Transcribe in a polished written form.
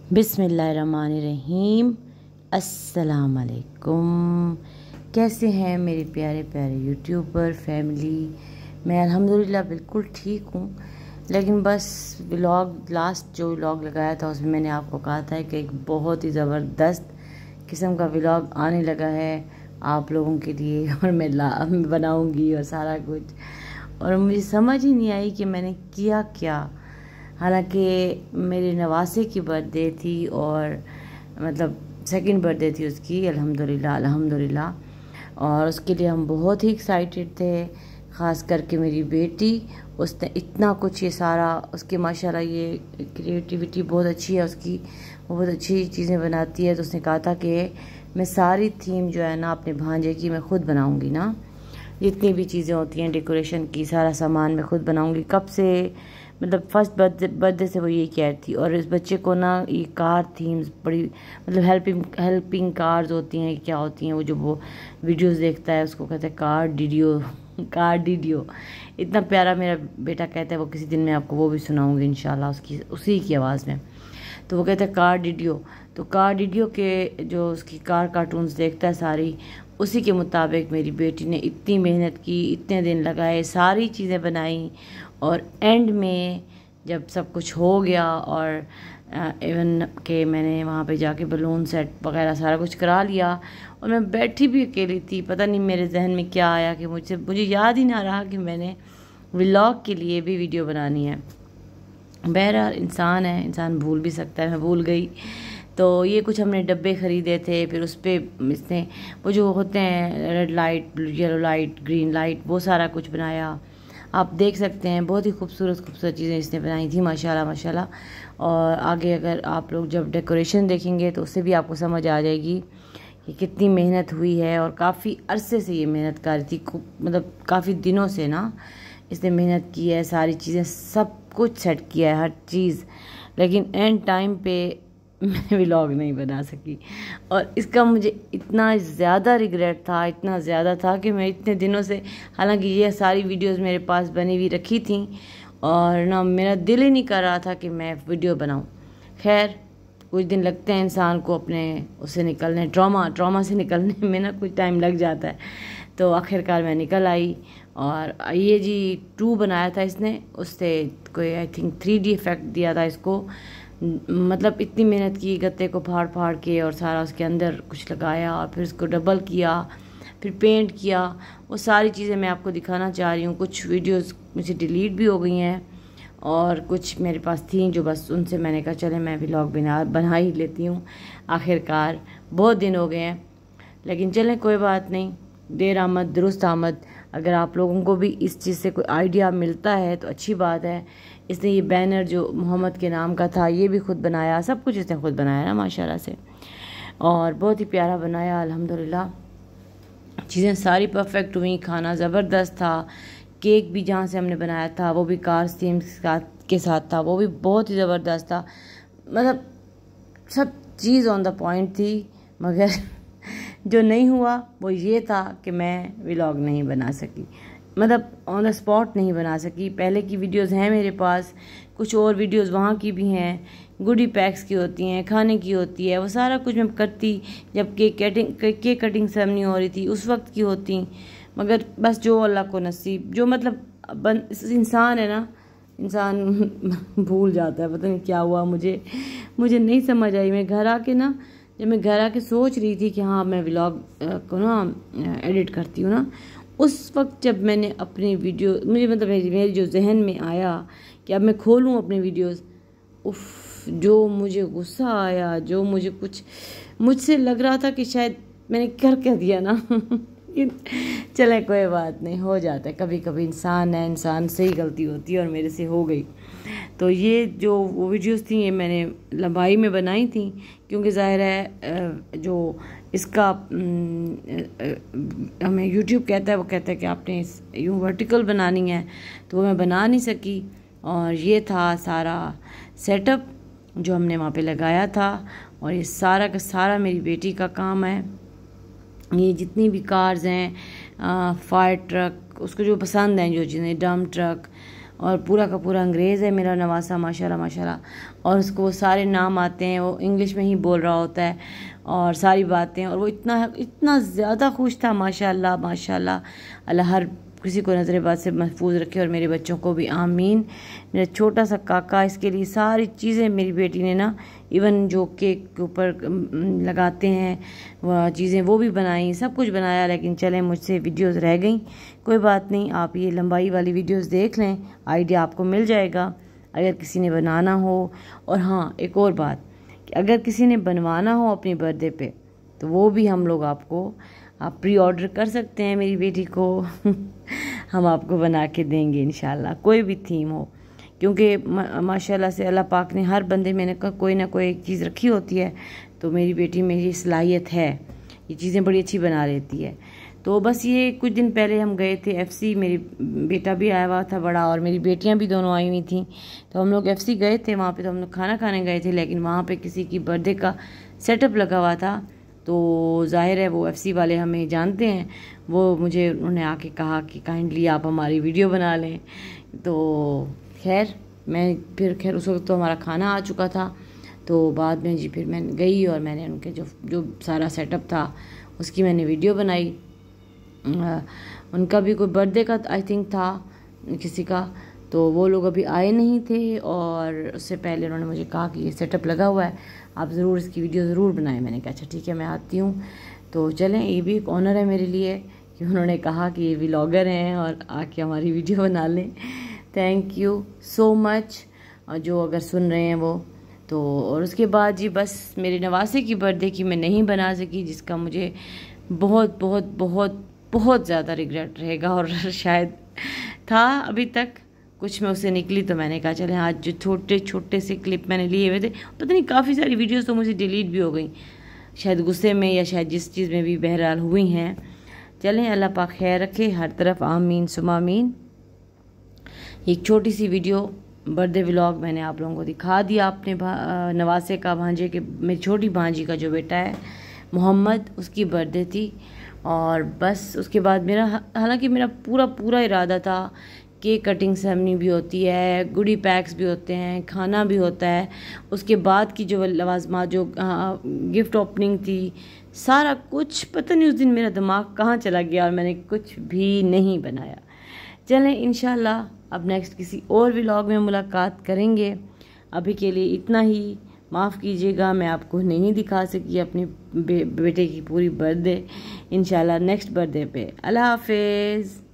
बिस्मिल्लाहिर्रहमानिर्रहीम। अस्सलाम वालेकुम। कैसे हैं मेरे प्यारे प्यारे यूट्यूबर फैमिली। मैं अल्हम्दुलिल्लाह बिल्कुल ठीक हूँ। लेकिन बस लास्ट जो व्लॉग लगाया था उसमें मैंने आपको कहा था कि एक बहुत ही ज़बरदस्त किस्म का व्लॉग आने लगा है आप लोगों के लिए और मैं बनाऊँगी और सारा कुछ। और मुझे समझ ही नहीं आई कि मैंने किया क्या। हालांकि मेरे नवासे की बर्थडे थी और मतलब सेकंड बर्थडे थी उसकी, अल्हम्दुलिल्लाह। और उसके लिए हम बहुत ही एक्साइटेड थे। ख़ास करके मेरी बेटी, उसने इतना कुछ ये सारा, उसके माशाल्लाह ये क्रिएटिविटी बहुत अच्छी है उसकी, वो बहुत अच्छी चीज़ें बनाती है। तो उसने कहा था कि मैं सारी थीम जो है ना अपने भांजे की मैं ख़ुद बनाऊँगी ना, जितनी भी चीज़ें होती हैं डेकोरेशन की, सारा सामान मैं ख़ुद बनाऊँगी। कब से मतलब फर्स्ट बर्थडे से वो यही कह थी। और इस बच्चे को ना ये कार थीम्स बड़ी मतलब हेल्पिंग कार्स होती हैं, क्या होती हैं वो वीडियोस देखता है उसको कहता है कार डीडियो। इतना प्यारा मेरा बेटा कहता है वो। किसी दिन मैं आपको वो भी सुनाऊंगी इंशाल्लाह उसी की आवाज़ में। तो वो कहता है कार डीडियो। तो कार डीडियो के जो उसकी कार कार्टून्स देखता है सारी, उसी के मुताबिक मेरी बेटी ने इतनी मेहनत की, इतने दिन लगाए, सारी चीज़ें बनाई। और एंड में जब सब कुछ हो गया और इवन के मैंने वहाँ पे जाके बलून सेट वगैरह सारा कुछ करा लिया और मैं बैठी भी अकेली थी। पता नहीं मेरे जहन में क्या आया कि मुझे याद ही ना रहा कि मैंने व्लॉग के लिए भी वीडियो बनानी है। बहरहाल इंसान है, इंसान भूल भी सकता है, मैं भूल गई। तो ये कुछ हमने डब्बे ख़रीदे थे, फिर उस पर इसने वो जो होते हैं red light, yellow light, green light, वो सारा कुछ बनाया। आप देख सकते हैं बहुत ही खूबसूरत चीज़ें इसने बनाई थी माशाल्लाह माशाल्लाह। और आगे अगर आप लोग जब डेकोरेशन देखेंगे तो उससे भी आपको समझ आ जाएगी कि कितनी मेहनत हुई है। और काफ़ी अरसे से ये मेहनत कर रही थी, मतलब काफ़ी दिनों से ना इसने मेहनत की है, सारी चीज़ें सब कुछ सेट किया है हर चीज़। लेकिन एंड टाइम पे मैं व्लॉग नहीं बना सकी और इसका मुझे इतना ज़्यादा रिग्रेट था, इतना ज़्यादा था कि मैं इतने दिनों से, हालांकि ये सारी वीडियोस मेरे पास बनी हुई रखी थी और ना मेरा दिल ही नहीं कर रहा था कि मैं वीडियो बनाऊं। खैर कुछ दिन लगते हैं इंसान को अपने उससे निकलने, ट्रॉमा से निकलने में ना कुछ टाइम लग जाता है। तो आखिरकार मैं निकल आई। और ये जी 2 बनाया था इसने, उससे कोई आई थिंक 3D इफ़ेक्ट दिया था इसको। मतलब इतनी मेहनत की, गत्ते को फाड़ के और सारा उसके अंदर कुछ लगाया और फिर उसको डबल किया, फिर पेंट किया। वो सारी चीज़ें मैं आपको दिखाना चाह रही हूँ। कुछ वीडियोस मुझे डिलीट भी हो गई हैं और कुछ मेरे पास थी जो बस उनसे मैंने कहा चले मैं व्लॉग बना ही लेती हूँ। आखिरकार बहुत दिन हो गए हैं, लेकिन चलें कोई बात नहीं, देर आमद दुरुस्त आमद। अगर आप लोगों को भी इस चीज़ से कोई आइडिया मिलता है तो अच्छी बात है। इसने ये बैनर जो मोहम्मद के नाम का था ये भी खुद बनाया, सब कुछ इसने खुद बनाया ना माशाल्लाह से, और बहुत ही प्यारा बनाया अल्हम्दुलिल्लाह। चीज़ें सारी परफेक्ट हुई, खाना ज़बरदस्त था। केक भी जहाँ से हमने बनाया था वो भी कार्स थीम के साथ था, वो भी बहुत ही ज़बरदस्त था। मतलब सब चीज़ ऑन द पॉइंट थी। मगर जो नहीं हुआ वो ये था कि मैं व्लॉग नहीं बना सकी, मतलब ऑन द स्पॉट नहीं बना सकी। पहले की वीडियोस हैं मेरे पास, कुछ और वीडियोस वहाँ की भी हैं, गुडी पैक्स की होती हैं, खाने की होती है, वो सारा कुछ मैं करती जब केक कटिंग सेरेमनी हो रही थी उस वक्त की होती। मगर बस जो अल्लाह को नसीब, जो मतलब इंसान है ना, इंसान भूल जाता है। पता नहीं क्या हुआ, मुझे नहीं समझ आई। जब मैं घर आके सोच रही थी कि हाँ मैं व्लॉग को ना एडिट करती हूँ ना, उस वक्त जब मैंने अपनी वीडियो, मुझे मतलब मेरे जो जहन में आया कि अब मैं खोलूँ अपने वीडियोस, उफ जो मुझे गुस्सा आया, जो मुझे कुछ मुझसे लग रहा था कि शायद मैंने कर दिया ना। चले कोई बात नहीं, हो जाता है कभी कभी, इंसान है, इंसान से ही गलती होती है और मेरे से हो गई। तो ये जो वो वीडियोस थी ये मैंने लंबाई में बनाई थी, क्योंकि ज़ाहिर है जो इसका हमें यूट्यूब कहता है, वो कहता है कि आपने यूँ वर्टिकल बनानी है, तो वो मैं बना नहीं सकी। और ये था सारा सेटअप जो हमने वहाँ पे लगाया था। और ये सारा का सारा मेरी बेटी का काम है। ये जितनी भी कार्स हैं, फायर ट्रक, उसको जो पसंद हैं, जो चीज़ें, डंप ट्रक और पूरा का पूरा अंग्रेज़ है मेरा नवासा माशाल्लाह माशाल्लाह। और उसको वो सारे नाम आते हैं, वो इंग्लिश में ही बोल रहा होता है और सारी बातें, और वो इतना ज़्यादा खुश था माशाल्लाह माशाल्लाह। अल्लाह हर किसी को नज़र-ए-बद से महफूज रखे और मेरे बच्चों को भी आमीन। मेरा छोटा सा काका, इसके लिए सारी चीज़ें मेरी बेटी ने ना, इवन जो केक के ऊपर लगाते हैं वह चीज़ें वो भी बनाई, सब कुछ बनाया। लेकिन चलें, मुझसे वीडियोस रह गई, कोई बात नहीं, आप ये लंबाई वाली वीडियोस देख लें, आइडिया आपको मिल जाएगा अगर किसी ने बनाना हो। और हाँ, एक और बात कि अगर किसी ने बनवाना हो अपनी बर्थडे पे, तो वो भी हम लोग आपको, आप प्री ऑर्डर कर सकते हैं मेरी बेटी को हम आपको बना के देंगे इंशाल्लाह, कोई भी थीम हो। क्योंकि माशाल्लाह से अल्लाह पाक ने हर बंदे में कोई ना कोई एक चीज़ रखी होती है, तो मेरी बेटी में ये सलाहियत है, ये चीज़ें बड़ी अच्छी बना लेती है। तो बस ये कुछ दिन पहले हम गए थे FC, मेरी बेटा भी आया हुआ था बड़ा और मेरी बेटियां भी दोनों आई हुई थी। तो हम लोग FC गए थे, वहाँ पे तो हम लोग खाना खाने गए थे, लेकिन वहाँ पे किसी की बर्थडे का सेटअप लगा हुआ था। तो जाहिर है वो FC वाले हमें जानते हैं, वो मुझे उन्होंने आके कहा कि काइंडली आप हमारी वीडियो बना लें। तो खैर खैर उस वक्त तो हमारा खाना आ चुका था। तो बाद में जी फिर मैं गई और मैंने उनके जो सारा सेटअप था उसकी मैंने वीडियो बनाई। उनका भी कोई बर्थडे का आई थिंक था किसी का, तो वो लोग अभी आए नहीं थे और उससे पहले उन्होंने मुझे कहा कि ये सेटअप लगा हुआ है, आप ज़रूर इसकी वीडियो ज़रूर बनाएं। मैंने कहा अच्छा ठीक है, मैं आती हूँ। तो चलें, ये भी एक ऑनर है मेरे लिए कि उन्होंने कहा कि ये व्लॉगर हैं और आके हमारी वीडियो बना लें। थैंक यू सो मच जो अगर सुन रहे हैं वो। तो और उसके बाद जी बस मेरे नवासे की बर्थडे की मैं नहीं बना सकी, जिसका मुझे बहुत बहुत बहुत बहुत ज़्यादा रिग्रेट रहेगा। और शायद था अभी तक कुछ मैं उससे निकली, तो मैंने कहा चले आज जो छोटे छोटे से क्लिप मैंने लिए हुए थे, पता नहीं काफ़ी सारी वीडियोस तो मुझे डिलीट भी हो गई, शायद गुस्से में या शायद जिस चीज़ में भी बहरहाल हुई हैं। चलें, अल्लाह पाक खैर रखे हर तरफ, आमीन सुमा आमीन। एक छोटी सी वीडियो बर्थडे व्लॉग मैंने आप लोगों को दिखा दिया अपने नवासे का, भांजे के, मेरी छोटी भांजी का जो बेटा है मोहम्मद, उसकी बर्थडे थी। और बस उसके बाद मेरा, हालांकि मेरा पूरा इरादा था, केक कटिंग सेरेमनी भी होती है, गुडी पैक्स भी होते हैं, खाना भी होता है, उसके बाद की जो लवाजमात, जो गिफ्ट ओपनिंग थी, सारा कुछ पता नहीं उस दिन मेरा दिमाग कहाँ चला गया और मैंने कुछ भी नहीं बनाया। चलें, इंशाल्लाह अब नेक्स्ट किसी और व्लॉग में मुलाकात करेंगे। अभी के लिए इतना ही, माफ़ कीजिएगा मैं आपको नहीं दिखा सकी अपनी बेटे की पूरी बर्थडे। इंशाल्लाह नेक्स्ट बर्थडे पे। अल्लाह हाफिज़।